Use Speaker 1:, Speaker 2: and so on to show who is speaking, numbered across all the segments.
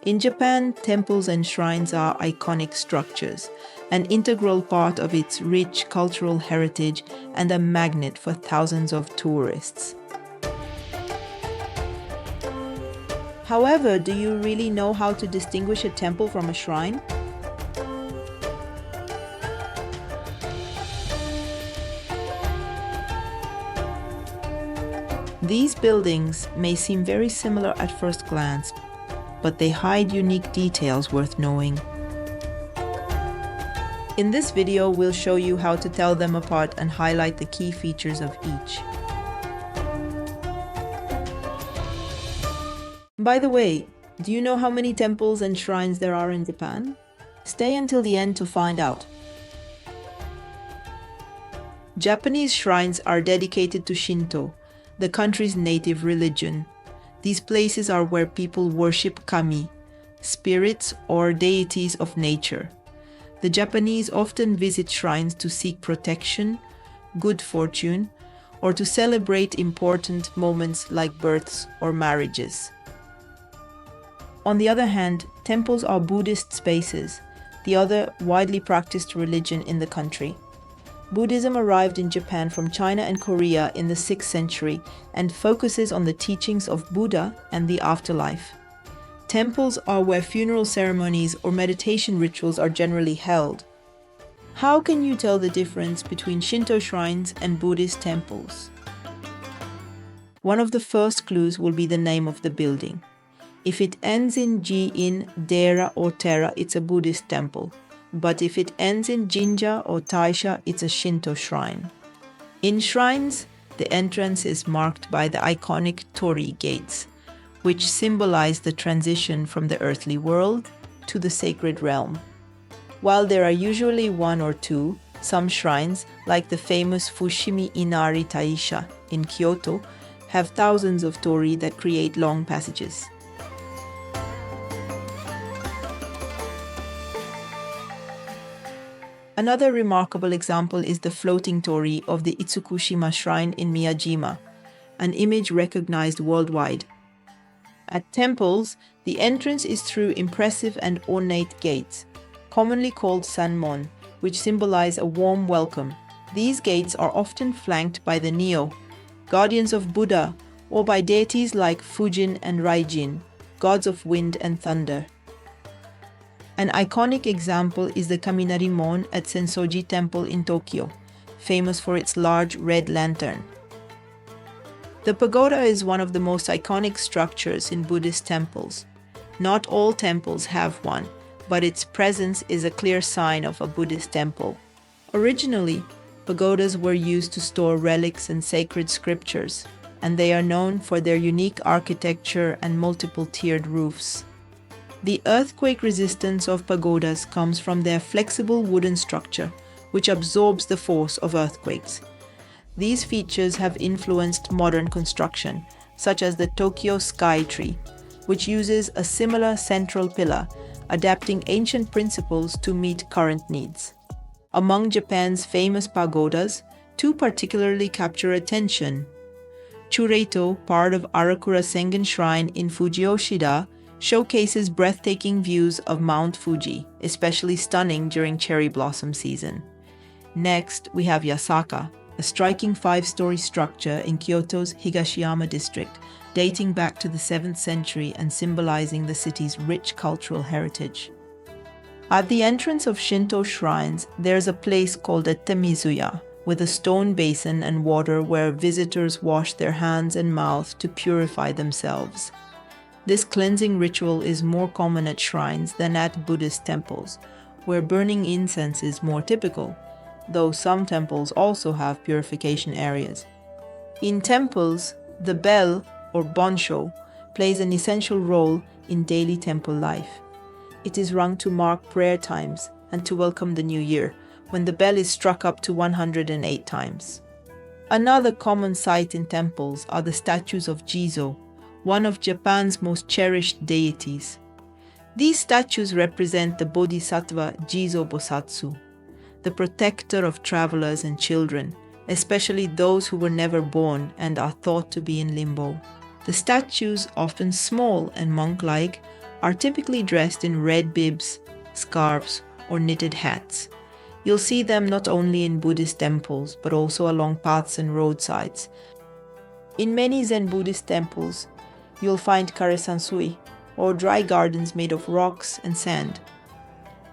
Speaker 1: In Japan, temples and shrines are iconic structures, an integral part of its rich cultural heritage and a magnet for thousands of tourists. However, do you really know how to distinguish a temple from a shrine? These buildings may seem very similar at first glance, but they hide unique details worth knowing. In this video, we'll show you how to tell them apart and highlight the key features of each. By the way, do you know how many temples and shrines there are in Japan? Stay until the end to find out. Japanese shrines are dedicated to Shinto, the country's native religion. These places are where people worship kami, spirits or deities of nature. The Japanese often visit shrines to seek protection, good fortune, or to celebrate important moments like births or marriages. On the other hand, temples are Buddhist spaces, the other widely practiced religion in the country. Buddhism arrived in Japan from China and Korea in the 6th century and focuses on the teachings of Buddha and the afterlife. Temples are where funeral ceremonies or meditation rituals are generally held. How can you tell the difference between Shinto shrines and Buddhist temples? One of the first clues will be the name of the building. If it ends in ji-in, dera or tera, it's a Buddhist temple. But if it ends in jinja or taisha, it's a Shinto shrine. In shrines, the entrance is marked by the iconic torii gates, which symbolize the transition from the earthly world to the sacred realm. While there are usually one or two, some shrines, like the famous Fushimi Inari Taisha in Kyoto, have thousands of torii that create long passages. Another remarkable example is the floating torii of the Itsukushima Shrine in Miyajima, an image recognized worldwide. At temples, the entrance is through impressive and ornate gates, commonly called sanmon, which symbolize a warm welcome. These gates are often flanked by the Nyo, guardians of Buddha, or by deities like Fujin and Raijin, gods of wind and thunder. An iconic example is the Kaminarimon at Sensoji Temple in Tokyo, famous for its large red lantern. The pagoda is one of the most iconic structures in Buddhist temples. Not all temples have one, but its presence is a clear sign of a Buddhist temple. Originally, pagodas were used to store relics and sacred scriptures, and they are known for their unique architecture and multiple tiered roofs. The earthquake resistance of pagodas comes from their flexible wooden structure, which absorbs the force of earthquakes. These features have influenced modern construction, such as the Tokyo Sky Tree, which uses a similar central pillar, adapting ancient principles to meet current needs. Among Japan's famous pagodas, two particularly capture attention. Chureito, part of Arakura Sengen Shrine in Fujiyoshida, showcases breathtaking views of Mount Fuji, especially stunning during cherry blossom season. Next, we have Yasaka, a striking 5-story structure in Kyoto's Higashiyama district, dating back to the 7th century and symbolizing the city's rich cultural heritage. At the entrance of Shinto shrines, there's a place called a Temizuya, with a stone basin and water where visitors wash their hands and mouth to purify themselves. This cleansing ritual is more common at shrines than at Buddhist temples, where burning incense is more typical, though some temples also have purification areas. In temples, the bell, or bonsho, plays an essential role in daily temple life. It is rung to mark prayer times and to welcome the new year, when the bell is struck up to 108 times. Another common sight in temples are the statues of Jizo, one of Japan's most cherished deities. These statues represent the Bodhisattva Jizo Bosatsu, the protector of travelers and children, especially those who were never born and are thought to be in limbo. The statues, often small and monk-like, are typically dressed in red bibs, scarves, or knitted hats. You'll see them not only in Buddhist temples, but also along paths and roadsides. In many Zen Buddhist temples, you'll find kare-sansui, or dry gardens made of rocks and sand.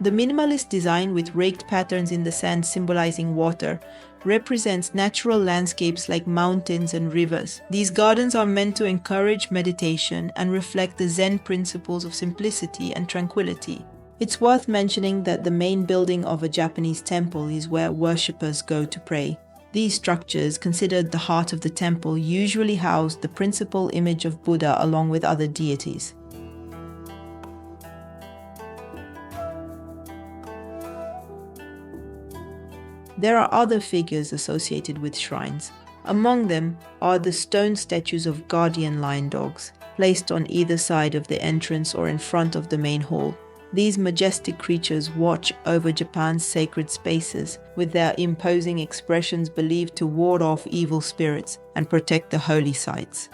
Speaker 1: The minimalist design with raked patterns in the sand symbolizing water represents natural landscapes like mountains and rivers. These gardens are meant to encourage meditation and reflect the Zen principles of simplicity and tranquility. It's worth mentioning that the main building of a Japanese temple is where worshippers go to pray. These structures, considered the heart of the temple, usually house the principal image of Buddha along with other deities. There are other figures associated with shrines. Among them are the stone statues of guardian lion dogs, placed on either side of the entrance or in front of the main hall. These majestic creatures watch over Japan's sacred spaces, with their imposing expressions believed to ward off evil spirits and protect the holy sites.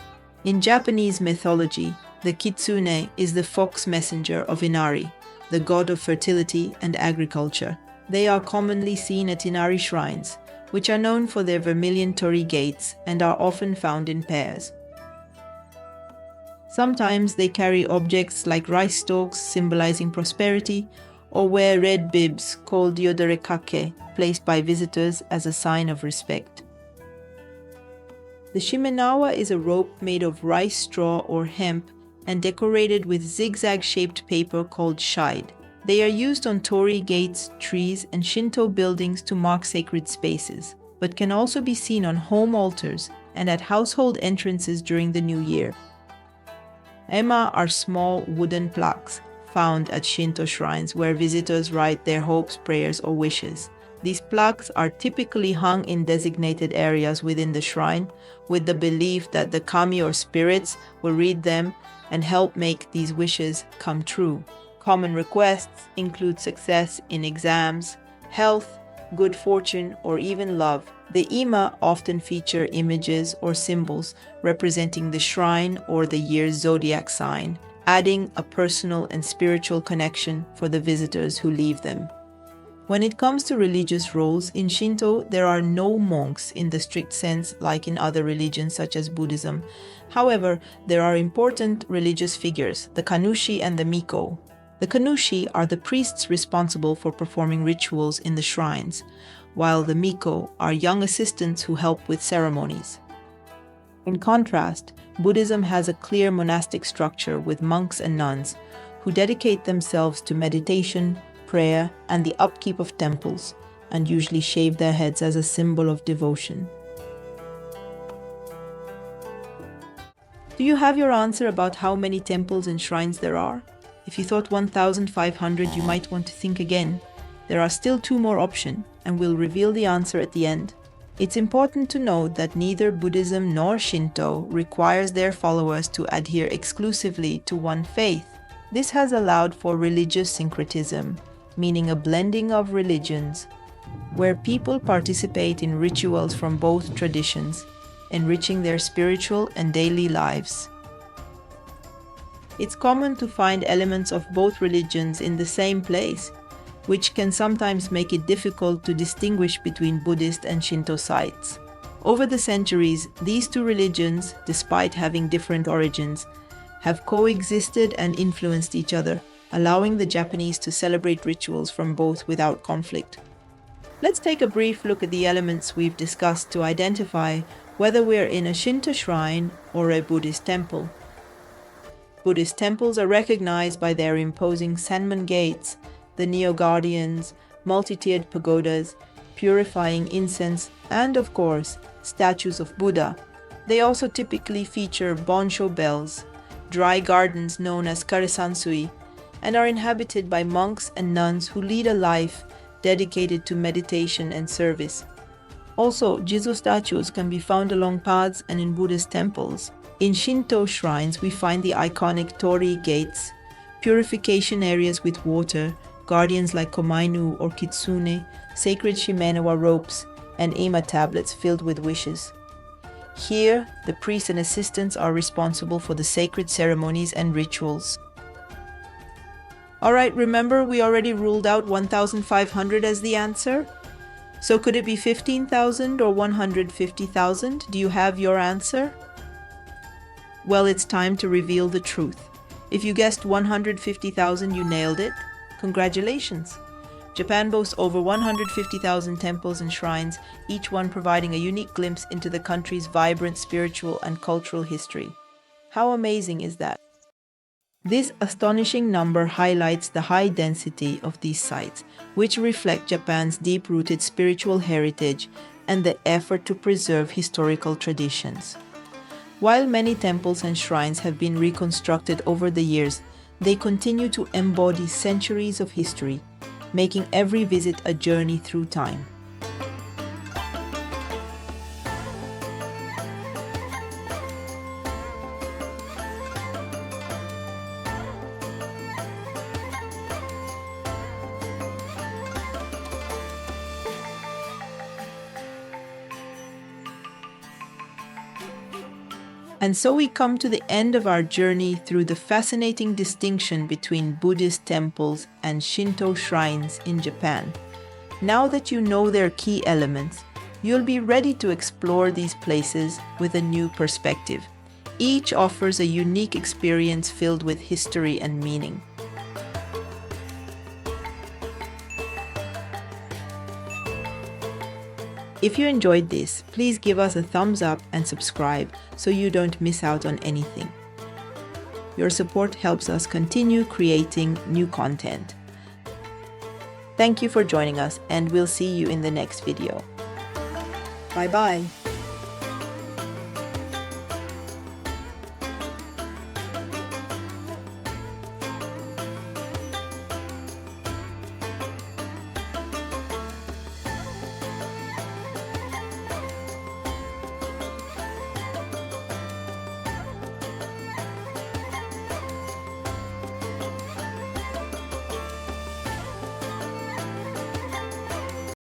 Speaker 1: In Japanese mythology, the kitsune is the fox messenger of Inari, the god of fertility and agriculture. They are commonly seen at Inari shrines, which are known for their vermilion torii gates and are often found in pairs. Sometimes they carry objects like rice stalks symbolizing prosperity, or wear red bibs called yodorekake, placed by visitors as a sign of respect. The shimenawa is a rope made of rice straw or hemp and decorated with zigzag-shaped paper called shide. They are used on torii gates, trees, and Shinto buildings to mark sacred spaces, but can also be seen on home altars and at household entrances during the new year. Ema are small wooden plaques found at Shinto shrines where visitors write their hopes, prayers, or wishes. These plaques are typically hung in designated areas within the shrine, with the belief that the kami or spirits will read them and help make these wishes come true. Common requests include success in exams, health, good fortune, or even love. The ima often feature images or symbols representing the shrine or the year's zodiac sign, adding a personal and spiritual connection for the visitors who leave them. When it comes to religious roles, in Shinto there are no monks in the strict sense like in other religions such as Buddhism. However, there are important religious figures, the kannushi and the miko. The kannushi are the priests responsible for performing rituals in the shrines, while the miko are young assistants who help with ceremonies. In contrast, Buddhism has a clear monastic structure with monks and nuns who dedicate themselves to meditation, prayer, and the upkeep of temples, and usually shave their heads as a symbol of devotion. Do you have your answer about how many temples and shrines there are? If you thought 1,500, you might want to think again. There are still 2 more options, and we'll reveal the answer at the end. It's important to note that neither Buddhism nor Shinto requires their followers to adhere exclusively to one faith. This has allowed for religious syncretism, meaning a blending of religions, where people participate in rituals from both traditions, enriching their spiritual and daily lives. It's common to find elements of both religions in the same place, which can sometimes make it difficult to distinguish between Buddhist and Shinto sites. Over the centuries, these 2 religions, despite having different origins, have coexisted and influenced each other, allowing the Japanese to celebrate rituals from both without conflict. Let's take a brief look at the elements we've discussed to identify whether we're in a Shinto shrine or a Buddhist temple. Buddhist temples are recognized by their imposing Sanman gates, the neo-guardians, multi-tiered pagodas, purifying incense, and of course, statues of Buddha. They also typically feature bonsho bells, dry gardens known as kare-sansui, and are inhabited by monks and nuns who lead a life dedicated to meditation and service. Also, Jizo statues can be found along paths and in Buddhist temples. In Shinto shrines, we find the iconic torii gates, purification areas with water, guardians like komainu or kitsune, sacred shimenawa ropes, and ema tablets filled with wishes. Here, the priests and assistants are responsible for the sacred ceremonies and rituals. All right, remember we already ruled out 1,500 as the answer? So could it be 15,000 or 150,000? Do you have your answer? Well, it's time to reveal the truth. If you guessed 150,000, you nailed it. Congratulations! Japan boasts over 150,000 temples and shrines, each one providing a unique glimpse into the country's vibrant spiritual and cultural history. How amazing is that? This astonishing number highlights the high density of these sites, which reflect Japan's deep-rooted spiritual heritage and the effort to preserve historical traditions. While many temples and shrines have been reconstructed over the years, they continue to embody centuries of history, making every visit a journey through time. And so we come to the end of our journey through the fascinating distinction between Buddhist temples and Shinto shrines in Japan. Now that you know their key elements, you'll be ready to explore these places with a new perspective. Each offers a unique experience filled with history and meaning. If you enjoyed this, please give us a thumbs up and subscribe so you don't miss out on anything. Your support helps us continue creating new content. Thank you for joining us, and we'll see you in the next video. Bye-bye.